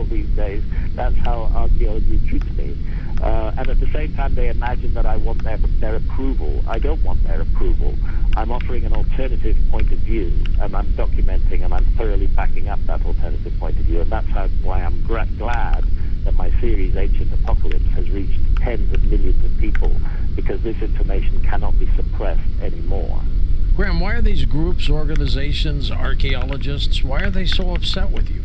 world these days. That's how archaeology treats me. And at the same time, they imagine that I want their approval. I don't want their approval. I'm offering an alternative point of view, and I'm documenting, and I'm thoroughly backing up that alternative point of view. And that's why I'm glad that my series, Ancient Apocalypse, has reached tens of millions of people, because this information cannot be suppressed anymore. Graham, why are these groups, organizations, archaeologists, why are they so upset with you?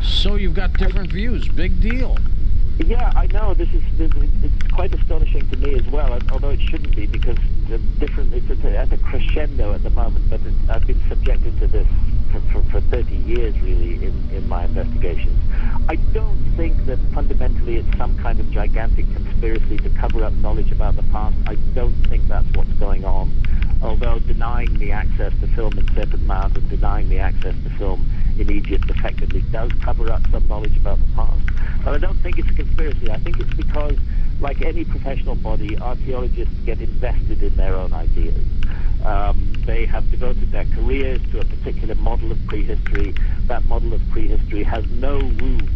So you've got different views. Big deal. Yeah, I know. It's quite astonishing to me as well, although it shouldn't be, because it's at a crescendo at the moment, but I've been subjected to this for 30 years, really, in my investigations. I don't think that fundamentally it's some kind of gigantic conspiracy to cover up knowledge about the past. I don't think that's what's going on, although denying me access to film in Serpent Mound and denying me access to film in Egypt effectively does cover up some knowledge about the past. But I don't think it's a conspiracy. I think it's because, like any professional body, archaeologists get invested in their own ideas. They have devoted their careers to a particular model of prehistory. That model of prehistory has no room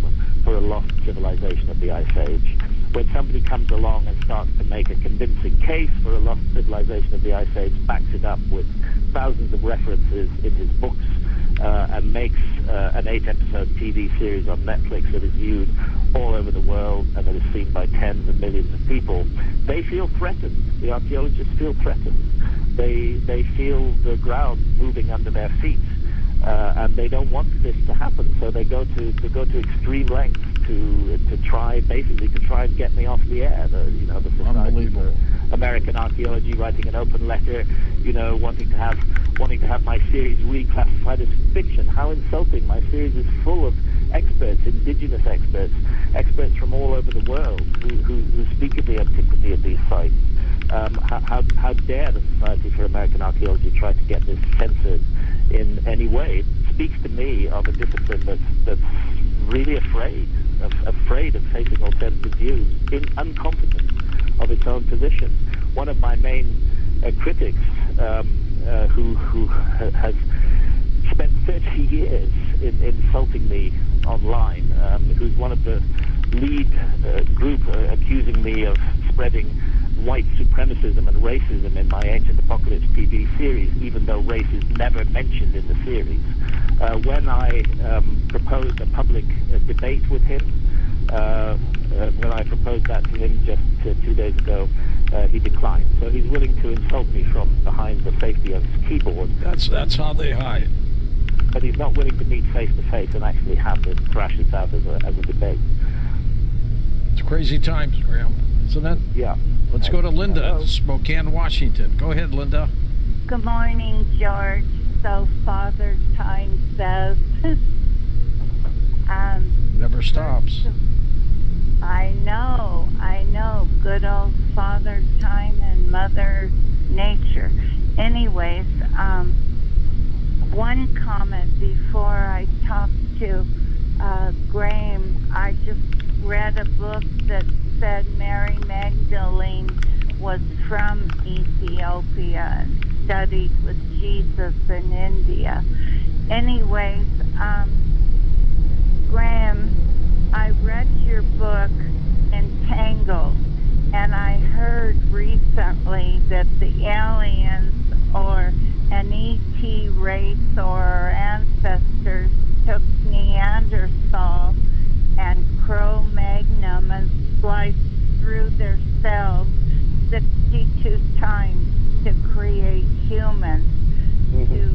for a lost civilization of the Ice Age. When somebody comes along and starts to make a convincing case for a lost civilization of the Ice Age, backs it up with thousands of references in his books, and makes an 8-episode TV series on Netflix that is viewed all over the world and that is seen by tens of millions of people, they feel threatened. The archaeologists feel threatened. They feel the ground moving under their feet, and they don't want this to happen. So they go to extreme lengths to try and get me off the air. The Society for American Archaeology writing an open letter, wanting to have my series reclassified as fiction. How insulting! My series is full of experts, indigenous experts from all over the world who speak of the antiquity of these sites. How dare the Society for American Archaeology try to get this censored in any way? It speaks to me of a discipline that's really afraid of facing alternative views, unconfident of its own position. One of my main critics, who has spent 30 years in insulting me online, who's one of the lead group accusing me of spreading white supremacism and racism in my Ancient Apocalypse TV series, even though race is never mentioned in the series. When I proposed a public debate with him, when I proposed that to him just 2 days ago, he declined. So he's willing to insult me from behind the safety of his keyboard. That's how they hide. But he's not willing to meet face to face and actually have this thrash this out as a debate. It's crazy times, Graham, isn't it? Yeah. Let's go to Linda, Spokane, Washington. Go ahead, Linda. Good morning, George. So Father Time says. Never stops. I know. Good old Father Time and Mother Nature. Anyways, one comment before I talk to Graham. I just read a book that said Mary Magdalene was from Ethiopia and studied with Jesus in India. Anyways, Graham, I read your book, Entangled, and I heard recently that the aliens or an ET race or our ancestors took Neanderthal and Cro-Magnon and spliced through their cells 62 times to create humans, to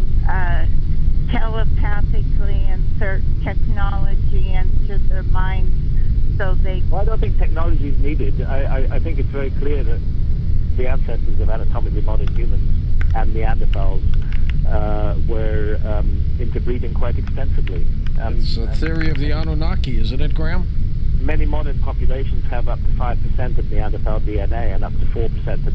telepathically insert technology into their minds so they... Well, I don't think technology is needed. I think it's very clear that the ancestors of anatomically modern humans and Neanderthals were interbreeding quite extensively. It's a theory of the Anunnaki, isn't it, Graham? Many modern populations have up to 5% of Neanderthal DNA and up to 4% of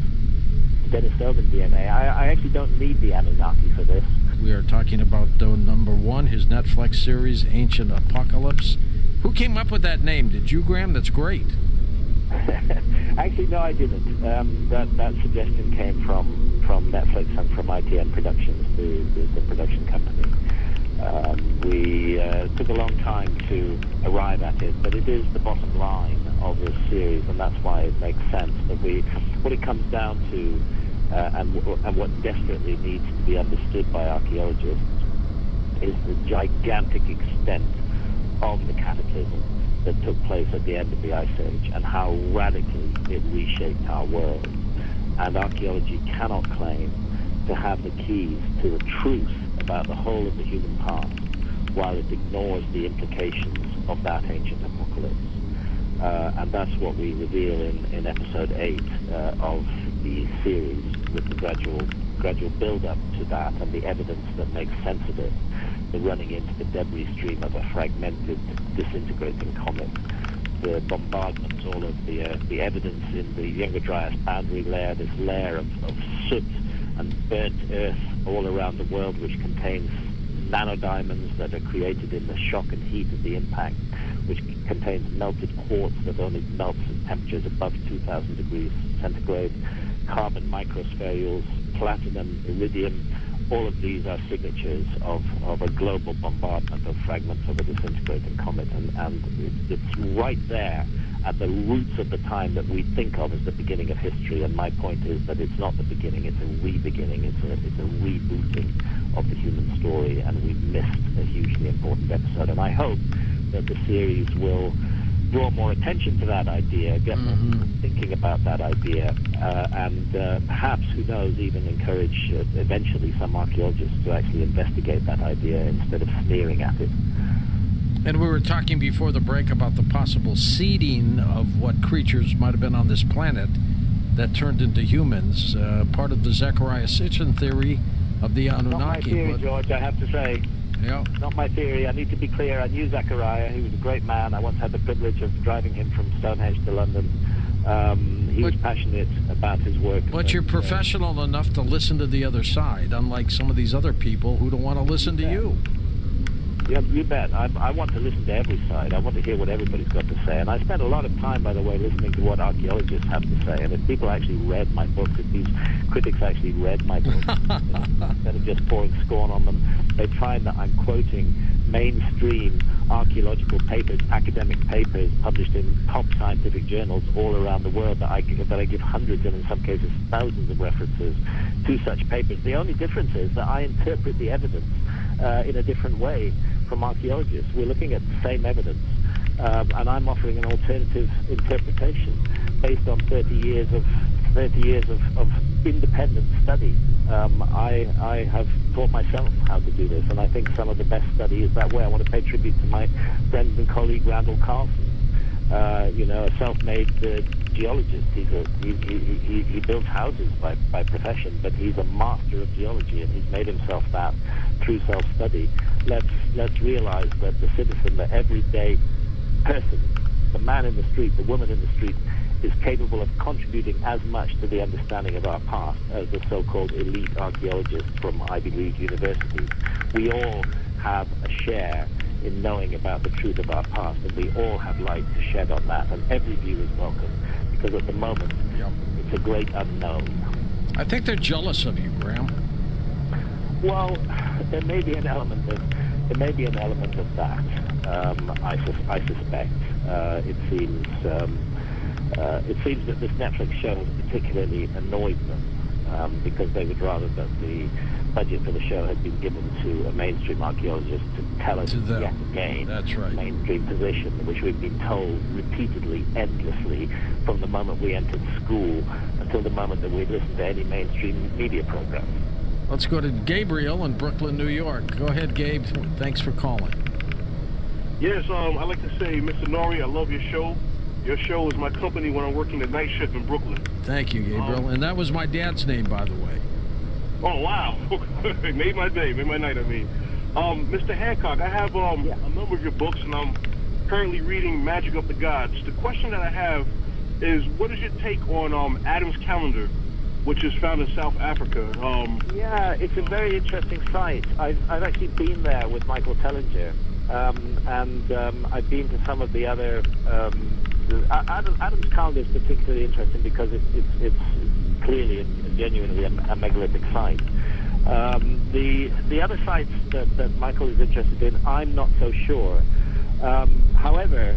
Denisovan DNA. I actually don't need the Anunnaki for this. We are talking about number one, his Netflix series, Ancient Apocalypse. Who came up with that name? Did you, Graham? That's great. Actually, no, I didn't. That suggestion came from Netflix and from ITN Productions, the production company. We took a long time to arrive at it, but it is the bottom line of this series, and that's why it makes sense. That what it comes down to, and what desperately needs to be understood by archaeologists, is the gigantic extent of the cataclysm that took place at the end of the Ice Age, and how radically it reshaped our world. And archaeology cannot claim to have the keys to the truth about the whole of the human past, while it ignores the implications of that ancient apocalypse. And that's what we reveal in episode 8 of the series, with the gradual build-up to that and the evidence that makes sense of it, the running into the debris stream of a fragmented, disintegrating comet, the bombardments, all of the evidence in the Younger Dryas boundary layer, this layer of soot and burnt earth all around the world, which contains nanodiamonds that are created in the shock and heat of the impact, which contains melted quartz that only melts at temperatures above 2,000 degrees centigrade, carbon microspherules, platinum, iridium. All of these are signatures of a global bombardment of fragments of a disintegrating comet, and it's right there at the roots of the time that we think of as the beginning of history. And my point is that it's not the beginning, it's a re-beginning, it's a rebooting of the human story, and we missed a hugely important episode. And I hope that the series will draw more attention to that idea, get more people thinking about that idea, and perhaps, who knows, even encourage eventually some archaeologists to actually investigate that idea instead of sneering at it. And we were talking before the break about the possible seeding of what creatures might have been on this planet that turned into humans, part of the Zecharia Sitchin theory of the Anunnaki. Not my theory, George, I have to say. Yeah. Not my theory. I need to be clear. I knew Zecharia. He was a great man. I once had the privilege of driving him from Stonehenge to London. He was passionate about his work. But you're professional enough to listen to the other side, unlike some of these other people who don't want to listen to you. Yeah, you bet. I want to listen to every side. I want to hear what everybody's got to say. And I spent a lot of time, by the way, listening to what archaeologists have to say. And if people actually read my books, if these critics actually read my books, instead of just pouring scorn on them, they'd find that I'm quoting mainstream archaeological papers, academic papers published in top scientific journals all around the world, that I give hundreds and in some cases thousands of references to such papers. The only difference is that I interpret the evidence in a different way from archaeologists. We're looking at the same evidence, and I'm offering an alternative interpretation based on 30 years of independent study. I have taught myself how to do this, and I think some of the best study is that way. I want to pay tribute to my friend and colleague Randall Carlson, a self-made geologist. He builds houses by profession, but he's a master of geology, and he's made himself that through self-study. Let's realize that the citizen, the everyday person, the man in the street, the woman in the street, is capable of contributing as much to the understanding of our past as the so-called elite archaeologists from Ivy League universities. We all have a share in knowing about the truth of our past, and we all have light to shed on that, and every view is welcome, because at the moment, it's a great unknown. I think they're jealous of you, Graham. Well, there may be an element of that. I suspect. It seems that this Netflix show has particularly annoyed them, because they would rather that the budget for the show had been given to a mainstream archaeologist to tell us yet again. That's right. Mainstream position, which we've been told repeatedly, endlessly, from the moment we entered school until the moment that we listened to any mainstream media program. Let's go to Gabriel in Brooklyn, New York. Go ahead, Gabe. Thanks for calling. Yes, I'd like to say, Mr. Nori, I love your show. Your show is my company when I'm working the night shift in Brooklyn. Thank you, Gabriel. And that was my dad's name, by the way. Oh, wow. It made my day, made my night, I mean. Mr. Hancock, I have a number of your books, and I'm currently reading Magic of the Gods. The question that I have is, what is your take on Adam's Calendar, which is found in South Africa? Yeah, it's a very interesting site. I've actually been there with Michael Tellinger, and I've been to some of the other... Adam's Calendar is particularly interesting because it's clearly and genuinely a megalithic site. The other sites that Michael is interested in, I'm not so sure. However,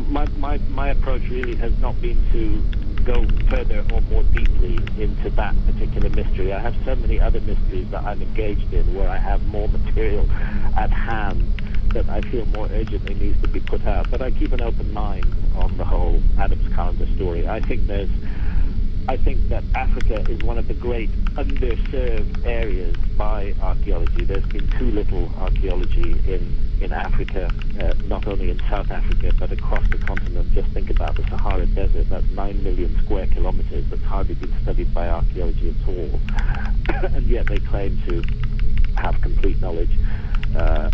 my approach really has not been to go further or more deeply into that particular mystery. I have so many other mysteries that I'm engaged in where I have more material at hand that I feel more urgently needs to be put out. But I keep an open mind on the whole Adams calendar story. I think that Africa is one of the great underserved areas by archaeology. There's been too little archaeology in Africa, not only in South Africa, but across the continent. Just think about the Sahara Desert. That's 9 million square kilometers that's hardly been studied by archaeology at all. And yet they claim to have complete knowledge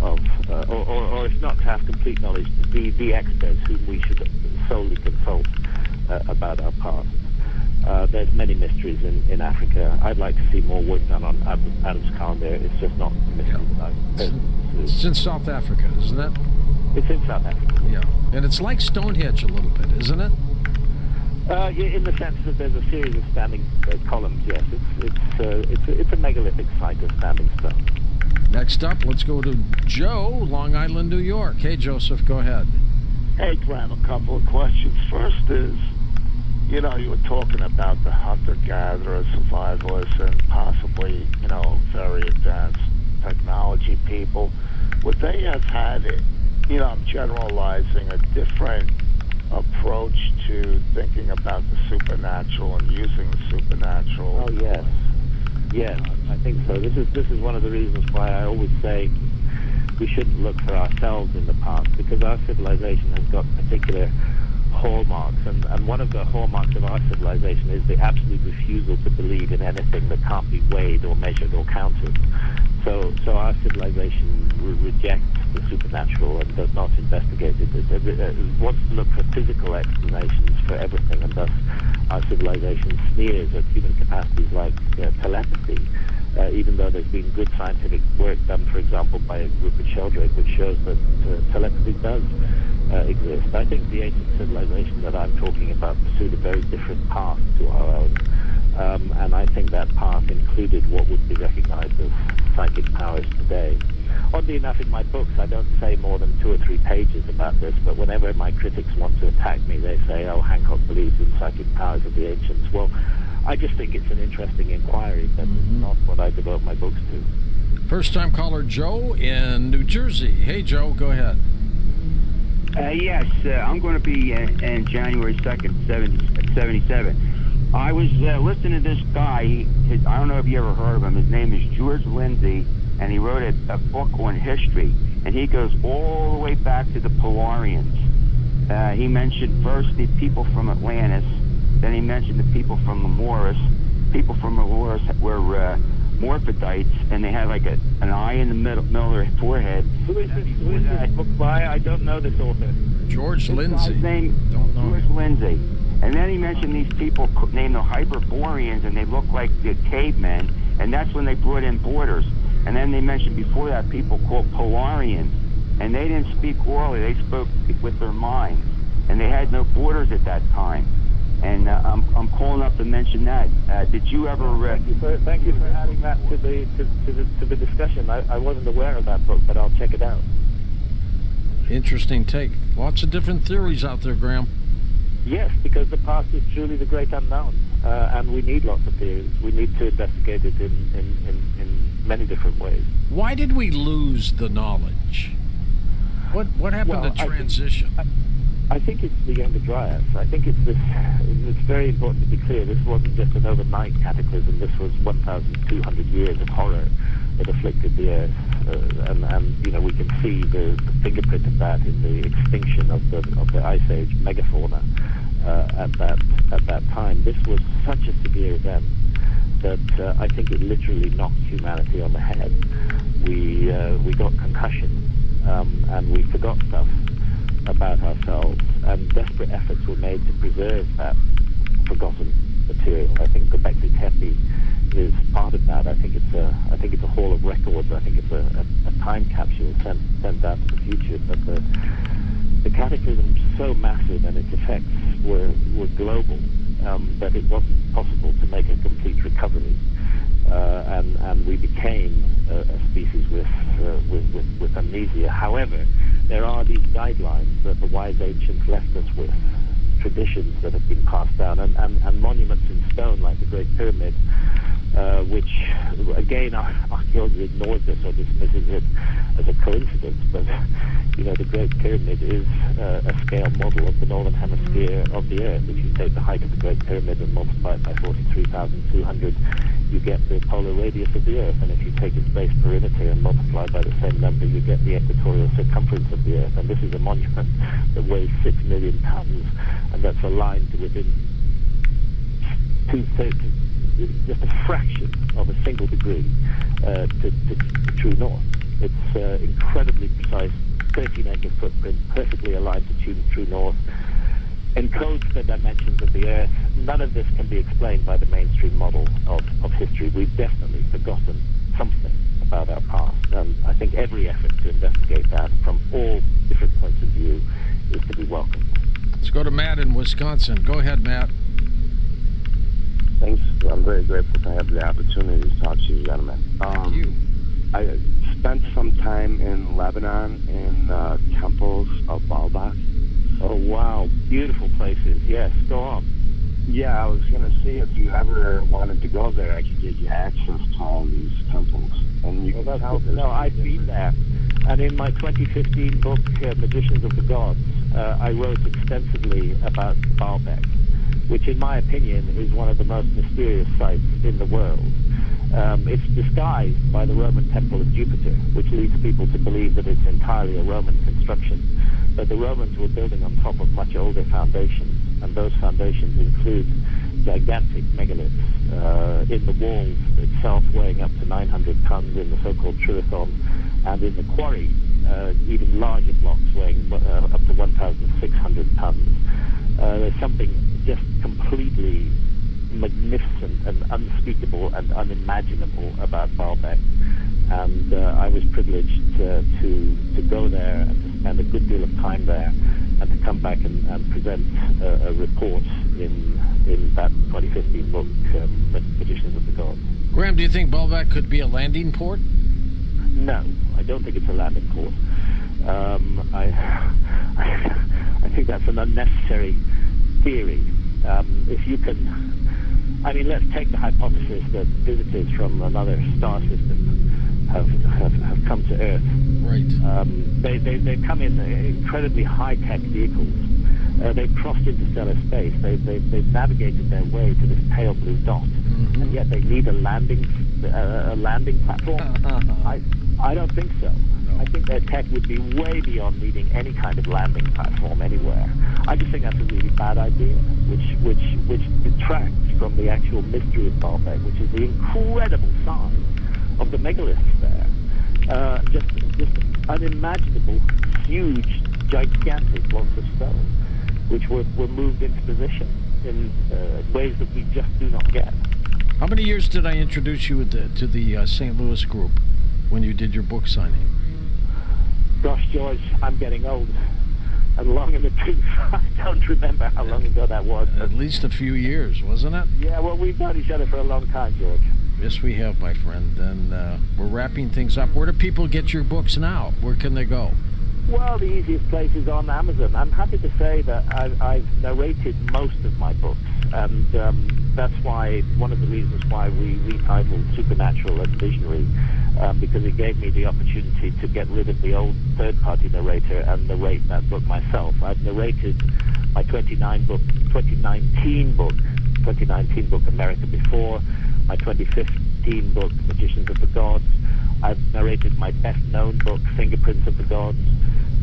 or if not to have complete knowledge, to be the experts whom we should solely consult about our past. There's many mysteries in Africa. I'd like to see more work done on Adam's calendar. It's just not a mystery that It's in South Africa, isn't it? It's in South Africa. Yeah, and it's like Stonehenge a little bit, isn't it? Yeah, in the sense that there's a series of standing columns. Yes, it's a megalithic site of standing stone. Next up, let's go to Joe, Long Island, New York. Hey, Joseph, go ahead. Hey, Glenn, a couple of questions. First is, you were talking about the hunter-gatherer, survivalists, and possibly, very advanced technology people. Would they have had, I'm generalizing, a different approach to thinking about the supernatural and using the supernatural? Oh, yes. Yes, I think so. This is one of the reasons why I always say we shouldn't look for ourselves in the past, because our civilization has got particular hallmarks, and one of the hallmarks of our civilization is the absolute refusal to believe in anything that can't be weighed or measured or counted. So our civilization rejects the supernatural and does not investigate it. It wants to look for physical explanations for everything, and thus our civilization sneers at human capacities like telepathy, even though there's been good scientific work done, for example, by Rupert Sheldrake, which shows that telepathy does exist. I think the ancient civilization that I'm talking about pursued a very different path to our own, and I think that path included what would be recognized as psychic powers today. Oddly enough, in my books, I don't say more than 2 or 3 pages about this, but whenever my critics want to attack me, they say, oh, Hancock believes in psychic powers of the ancients. Well, I just think it's an interesting inquiry, but it's not what I devote my books to. First-time caller Joe in New Jersey. Hey, Joe, go ahead. Yes, I'm going to be in January 2nd, 77. I was listening to this guy. I don't know if you ever heard of him. His name is George Lindsay, and he wrote a book on history. And he goes all the way back to the Polarians. He mentioned first the people from Atlantis. Then he mentioned the people from Lemurus. People from Lemurus were morphidites, and they had like an eye in the middle of their forehead. Who is this book by? I don't know this author. George This Lindsay. guy's name, Don't know George him. Lindsay. And then he mentioned these people named the Hyperboreans, and they look like the cavemen, and that's when they brought in borders. And then they mentioned before that people called Polarians, and they didn't speak orally, they spoke with their minds, and they had no borders at that time. And I'm calling up to mention that. Did you ever? Thank you for adding that to the discussion. I wasn't aware of that book, but I'll check it out. Interesting take. Lots of different theories out there, Graham. Yes, because the past is truly the great unknown, and we need lots of theories. We need to investigate it in many different ways. Why did we lose the knowledge? What happened to transition? I think it's the Younger Dryas. I think it's this. It's very important to be clear. This wasn't just an overnight cataclysm. This was 1,200 years of horror that afflicted the Earth, and we can see the fingerprint of that in the extinction of the Ice Age megafauna at that time. This was such a severe event that I think it literally knocked humanity on the head. We got concussion, and we forgot stuff about ourselves, and desperate efforts were made to preserve that forgotten material. I think Göbekli Tepe is part of that. I think it's a hall of records. I think it's a time capsule sent out to the future. But the cataclysm was so massive, and its effects were global, that it wasn't possible to make a complete recovery. and we became a species with amnesia. However, there are these guidelines that the wise ancients left us with, traditions that have been passed down, and monuments in stone like the Great Pyramid, which, again, archaeology ignores this or dismisses it as a coincidence, but, the Great Pyramid is a scale model of the northern hemisphere of the Earth. If you take the height of the Great Pyramid and multiply it by 43,200, you get the polar radius of the Earth, and if you take its base perimeter and multiply by the same number, you get the equatorial circumference of the Earth. And this is a monument that weighs 6 million tons, and that's aligned to within just a fraction of a single degree to true north. It's incredibly precise, 13-acre footprint, perfectly aligned to true north, encodes the dimensions of the Earth. None of this can be explained by the mainstream model of history. We've definitely forgotten something about our past, and I think every effort to investigate that from all different points of view is to be welcomed. Let's go to Matt in Wisconsin. Go ahead, Matt. Thanks. I'm very grateful to have the opportunity to talk to you, gentlemen. Thank you. I spent some time in Lebanon in temples of Baalbek. Oh, wow. Beautiful places. Yes, go on. Yeah, I was going to see if you ever wanted to go there, I could get you access to all these temples. And you can tell No, I've been there. And in my 2015 book, Magicians of the Gods, I wrote extensively about Baalbek, which in my opinion is one of the most mysterious sites in the world. It's disguised by the Roman temple of Jupiter, which leads people to believe that it's entirely a Roman construction. But the Romans were building on top of much older foundations, and those foundations include gigantic megaliths in the walls itself weighing up to 900 tons in the so-called Tririthon, and in the quarry, even larger blocks weighing up to 1,600 tons. There's something just completely magnificent and unspeakable and unimaginable about Baalbek, and I was privileged to go there and to spend a good deal of time there, and to come back and present a report in that 2015 book, Magicians of the Gods. Graham, do you think Baalbek could be a landing port? No, I don't think it's a landing port. I think that's an unnecessary theory. If you can, let's take the hypothesis that visitors from another star system have come to Earth. Right. They come in incredibly high-tech vehicles. They've crossed interstellar space. They've navigated their way to this pale blue dot, and yet they need a landing platform. I don't think so. I think their tech would be way beyond needing any kind of landing platform anywhere. I just think that's a really bad idea, which detracts from the actual mystery of Baalbek, which is the incredible size of the megaliths there. Just unimaginable, huge, gigantic blocks of stone, which were moved into position in ways that we just do not get. How many years did I introduce you to the St. Louis group when you did your book signing? Gosh, George, I'm getting old and long in the tooth. I don't remember how long ago that was. At least a few years, wasn't it? Yeah, well, we've known each other for a long time, George. Yes, we have, my friend. And we're wrapping things up. Where do people get your books now? Where can they go? Well, the easiest place is on Amazon. I'm happy to say that I've narrated most of my books, and that's why one of the reasons why we retitled Supernatural and Visionary, because it gave me the opportunity to get rid of the old third-party narrator and narrate that book myself. I've narrated my 2019 book, America Before, my 2015 book, Magicians of the Gods. I've narrated my best-known book, Fingerprints of the Gods,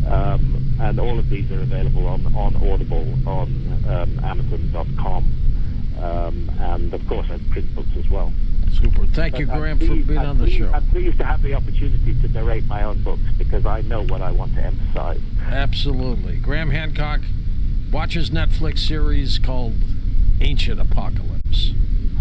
and all of these are available on Audible, on Amazon.com, and of course I print books as well. Super. Thank you, Graham, for being on the show. I'm pleased to have the opportunity to narrate my own books because I know what I want to emphasize. Absolutely. Graham Hancock watches Netflix series called Ancient Apocalypse.